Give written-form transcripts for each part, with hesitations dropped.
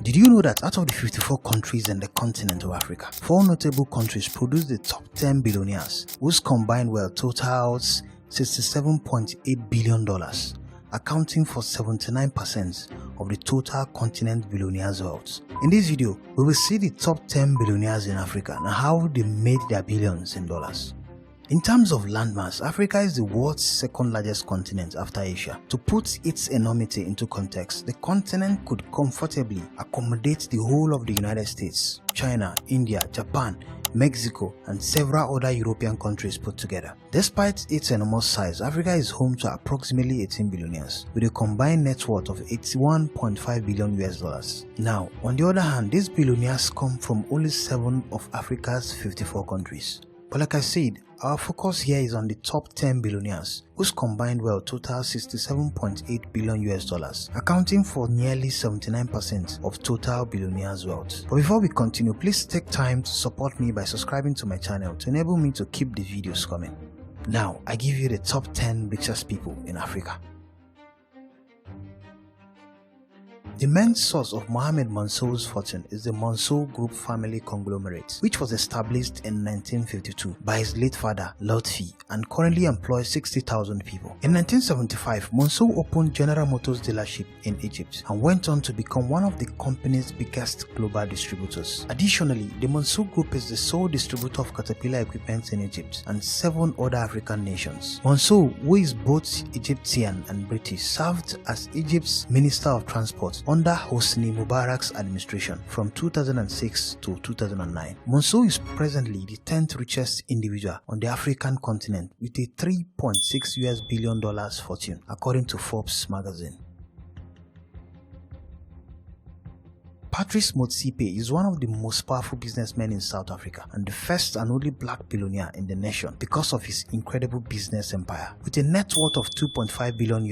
Did you know that out of the 54 countries in the continent of Africa, 4 notable countries produce the top 10 billionaires, whose combined wealth totals $67.8 billion, accounting for 79% of the total continent billionaires' wealth. In this video, we will see the top 10 billionaires in Africa and how they made their billions in dollars. In terms of landmass, Africa is the world's second largest continent after Asia. To put its enormity into context, the continent could comfortably accommodate the whole of the United States, China, India, Japan, Mexico, and several other European countries put together. Despite its enormous size, Africa is home to approximately 18 billionaires, with a combined net worth of $81.5 billion. Now, on the other hand, these billionaires come from only 7 of Africa's 54 countries. But like I said, our focus here is on the top 10 billionaires, whose combined wealth totals $67.8 billion, accounting for nearly 79% of total billionaires' wealth. But before we continue, please take time to support me by subscribing to my channel to enable me to keep the videos coming. Now, I give you the top 10 richest people in Africa. The main source of Mohammed Mansour's fortune is the Mansour Group family conglomerate, which was established in 1952 by his late father, Lotfi, and currently employs 60,000 people. In 1975, Mansour opened General Motors dealership in Egypt and went on to become one of the company's biggest global distributors. Additionally, the Mansour Group is the sole distributor of Caterpillar equipment in Egypt and 7 other African nations. Mansour, who is both Egyptian and British, served as Egypt's Minister of Transport under Hosni Mubarak's administration from 2006 to 2009. Mansour is presently the 10th richest individual on the African continent with a $3.6 billion fortune, according to Forbes magazine. Patrice Motsepe is one of the most powerful businessmen in South Africa and the first and only black billionaire in the nation because of his incredible business empire. With a net worth of $2.5 billion,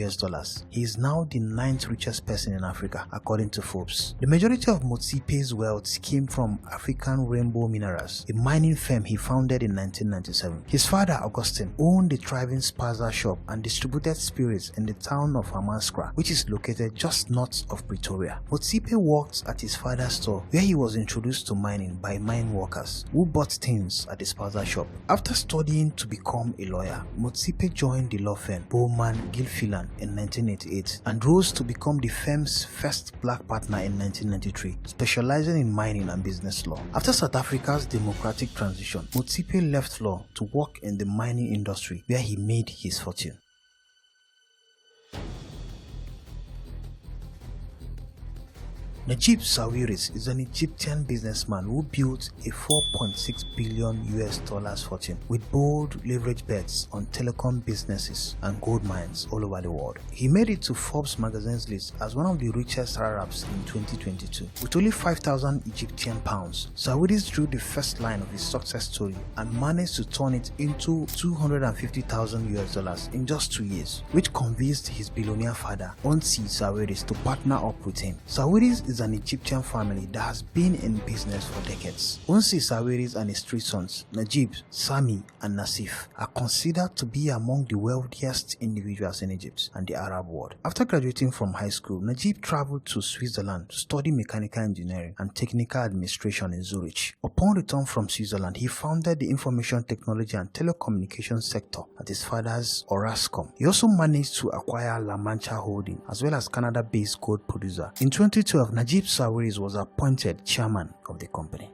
he is now the 9th richest person in Africa, according to Forbes. The majority of Motsepe's wealth came from African Rainbow Minerals, a mining firm he founded in 1997. His father, Augustine, owned a thriving spaza shop and distributed spirits in the town of Hammanskraal, which is located just north of Pretoria. Motsepe worked at his father's store, where he was introduced to mining by mine workers who bought things at the spaza shop. After studying to become a lawyer, Motsepe joined the law firm Bowman Gilfillan in 1988 and rose to become the firm's first black partner in 1993, specializing in mining and business law. After South Africa's democratic transition, Motsepe left law to work in the mining industry, where he made his fortune. Najib Sawiris is an Egyptian businessman who built a $4.6 billion fortune with bold leverage bets on telecom businesses and gold mines all over the world. He made it to Forbes magazine's list as one of the richest Arabs in 2022. With only 5,000 Egyptian pounds, Sawiris drew the first line of his success story and managed to turn it into $250,000 in just 2 years, which convinced his billionaire father, Onsi Sawiris, to partner up with him. Sawiris is an Egyptian family that has been in business for decades. Onsi Sawiris and his 3 sons, Najib, Sami, and Nasif, are considered to be among the wealthiest individuals in Egypt and the Arab world. After graduating from high school, Najib traveled to Switzerland to study mechanical engineering and technical administration in Zurich. Upon return from Switzerland, he founded the information technology and telecommunications sector at his father's Orascom. He also managed to acquire La Mancha Holding as well as Canada-based gold producer. In 2012, Najib Sawiris was appointed chairman of the company.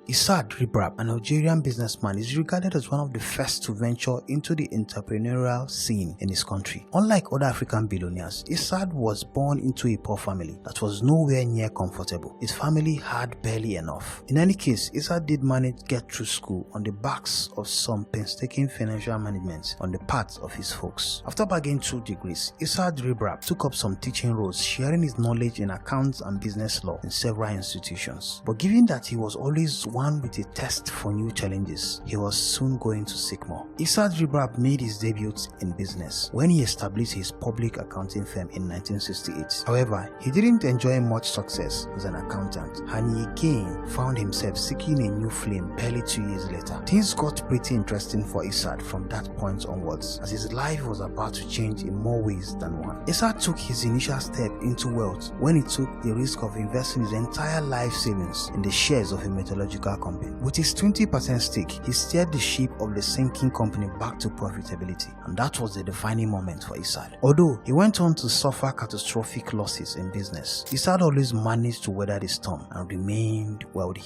Issad Ribrab, an Algerian businessman, is regarded as one of the first to venture into the entrepreneurial scene in his country. Unlike other African billionaires, Issad was born into a poor family that was nowhere near comfortable. His family had barely enough. In any case, Issad did manage to get through school on the backs of some painstaking financial management on the part of his folks. After bagging 2 degrees, Issad Ribrab took up some teaching roles, sharing his knowledge in accounts and business law in several institutions. But given that he was always one with a test for new challenges, he was soon going to seek more. Issa Rabiu made his debut in business when he established his public accounting firm in 1968. However, he didn't enjoy much success as an accountant, and he again found himself seeking a new flame barely 2 years later. Things got pretty interesting for Issa from that point onwards, as his life was about to change in more ways than one. Issa took his initial step into wealth when he took the risk of investing his entire life savings in the shares of a metallurgical company. With his 20% stake, he steered the ship of the sinking company back to profitability, and that was the defining moment for Issa. Although he went on to suffer catastrophic losses in business, Issa always managed to weather the storm and remained wealthy.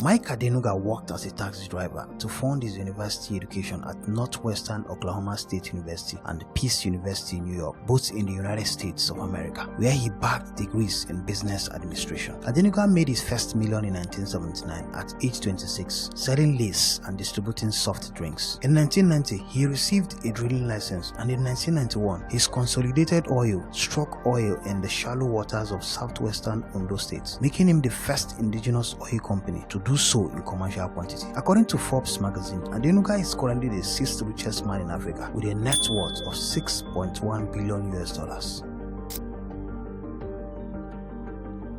Mike Adenuga worked as a taxi driver to fund his university education at Northwestern Oklahoma State University and Peace University in New York, both in the United States of America, where he bagged degrees in business administration. Adenuga made his first million in 1979 at age 26, selling lace and distributing soft drinks. In 1990, he received a drilling license, and in 1991, his consolidated oil struck oil in the shallow waters of southwestern Ondo State, making him the first indigenous oil company to do so in commercial quantity. According to Forbes magazine, Adenuga is currently the 6th richest man in Africa with a net worth of $6.1 billion US.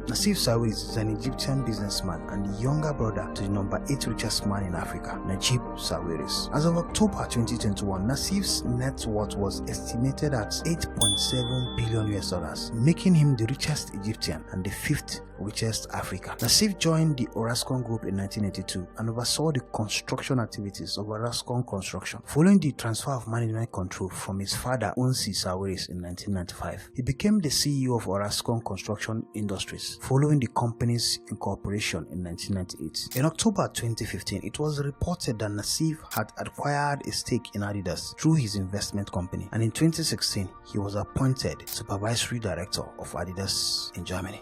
Nassif Sawiris is an Egyptian businessman and the younger brother to the number 8 richest man in Africa, Najib Sawiris. As of October 2021, Nassif's net worth was estimated at $8.7 billion US, making him the richest Egyptian and the 5th richest African. Nassif joined the Orascom Group in 1982 and oversaw the construction activities of Orascom Construction. Following the transfer of management control from his father, Onsi Sawiris, in 1995, he became the CEO of Orascom Construction Industries, following the company's incorporation in 1998. In October 2015, it was reported that Nassif had acquired a stake in Adidas through his investment company, and in 2016, he was appointed supervisory director of Adidas in Germany.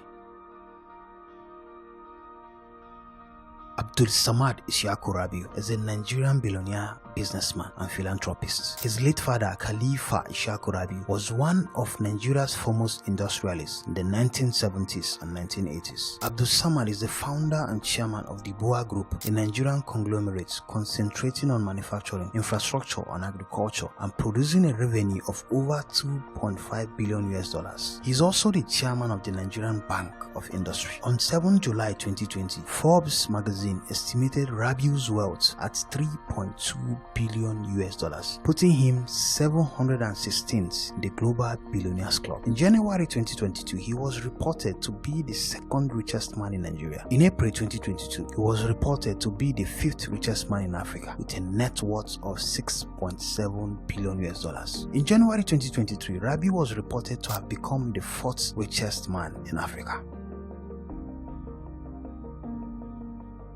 Abdulsamad Rabiu is a Nigerian billionaire, businessman and philanthropist. His late father, Khalifa Rabiu, was one of Nigeria's foremost industrialists in the 1970s and 1980s. Abdulsamad is the founder and chairman of the BUA Group, a Nigerian conglomerate concentrating on manufacturing, infrastructure and agriculture, and producing a revenue of over $2.5 billion US. He is also the chairman of the Nigerian Bank of Industry. On 7 July 2020, Forbes magazine estimated Rabiu's wealth at $3.2 billion US, putting him 716th in the global billionaires club. In January 2022, he was reported to be the 2nd richest man in Nigeria. In April 2022, he was reported to be the 5th richest man in Africa with a net worth of $6.7 billion US. In January 2023, Rabiu was reported to have become the 4th richest man in Africa.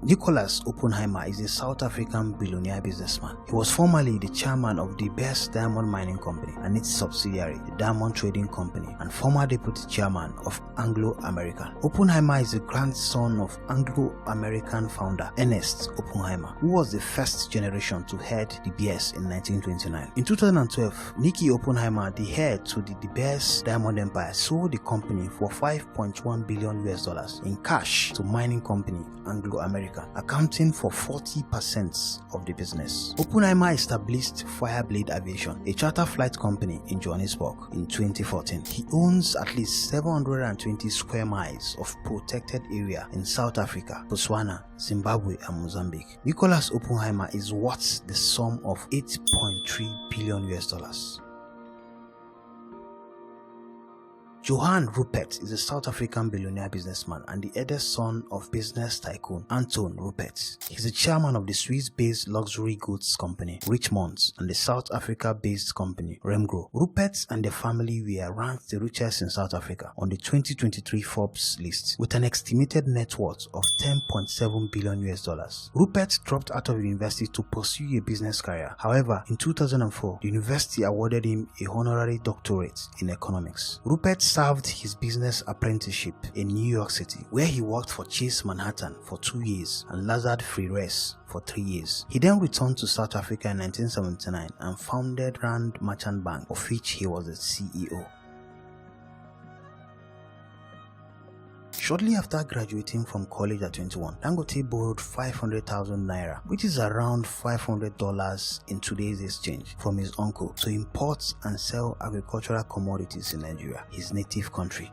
Nicholas Oppenheimer is a South African billionaire businessman. He was formerly the chairman of the Best Diamond Mining Company and its subsidiary, the Diamond Trading Company, and former deputy chairman of Anglo American. Oppenheimer is the grandson of Anglo American founder Ernest Oppenheimer, who was the first generation to head De Beers in 1929. In 2012, Nicky Oppenheimer, the heir to the De Beers Diamond Empire, sold the company for $5.1 billion US in cash to mining company Anglo American, accounting for 40% of the business. Oppenheimer established Fireblade Aviation, a charter flight company in Johannesburg, in 2014. He owns at least 720 square miles of protected area in South Africa, Botswana, Zimbabwe, and Mozambique. Nicholas Oppenheimer is worth the sum of $8.3 billion US. Johan Rupert is a South African billionaire businessman and the eldest son of business tycoon Anton Rupert. He is the chairman of the Swiss-based luxury goods company Richemont and the South Africa-based company Remgro. Rupert and their family were ranked the richest in South Africa on the 2023 Forbes list with an estimated net worth of $10.7 billion US. Rupert dropped out of university to pursue a business career. However, in 2004, the university awarded him a honorary doctorate in economics. Rupert served his business apprenticeship in New York City, where he worked for Chase Manhattan for 2 years and Lazard Freres for 3 years. He then returned to South Africa in 1979 and founded Rand Merchant Bank, of which he was the CEO. Shortly after graduating from college at 21, Dangote borrowed 500,000 naira, which is around $500 in today's exchange, from his uncle to import and sell agricultural commodities in Nigeria, his native country.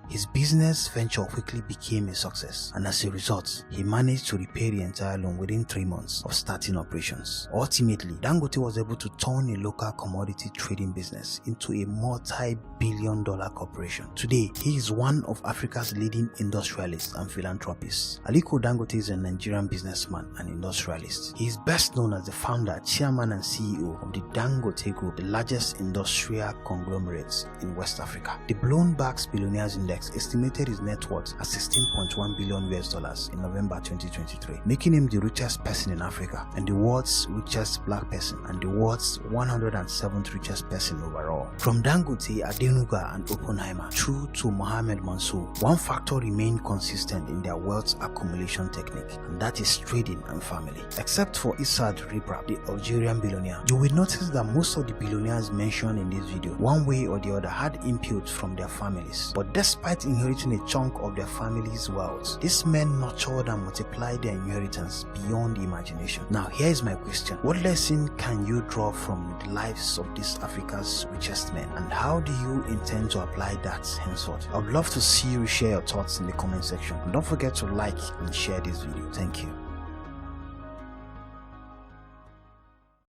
His business venture quickly became a success, and as a result, he managed to repay the entire loan within 3 months of starting operations. Ultimately, Dangote was able to turn a local commodity trading business into a multi-billion-dollar corporation. Today, he is one of Africa's leading industrialists and philanthropists. Aliko Dangote is a Nigerian businessman and industrialist. He is best known as the founder, chairman, and CEO of the Dangote Group, the largest industrial conglomerate in West Africa. The Bloomberg Billionaires Index estimated his net worth at $16.1 billion in November 2023, making him the richest person in Africa and the world's richest black person and the world's 107th richest person overall. From Dangote, Adenuga, and Oppenheimer through to Mohamed Mansour, one factor remained consistent in their wealth accumulation technique, and that is trading and family. Except for Issad Ribra, the Algerian billionaire, you will notice that most of the billionaires mentioned in this video, one way or the other, had input from their families. But despite inheriting a chunk of their family's wealth, these men nurtured and multiplied their inheritance beyond imagination. Now, here is my question: what lesson can you draw from the lives of these Africa's richest men, and how do you intend to apply that henceforth? I would love to see you share your thoughts in the comment section, and don't forget to like and share this video. Thank you.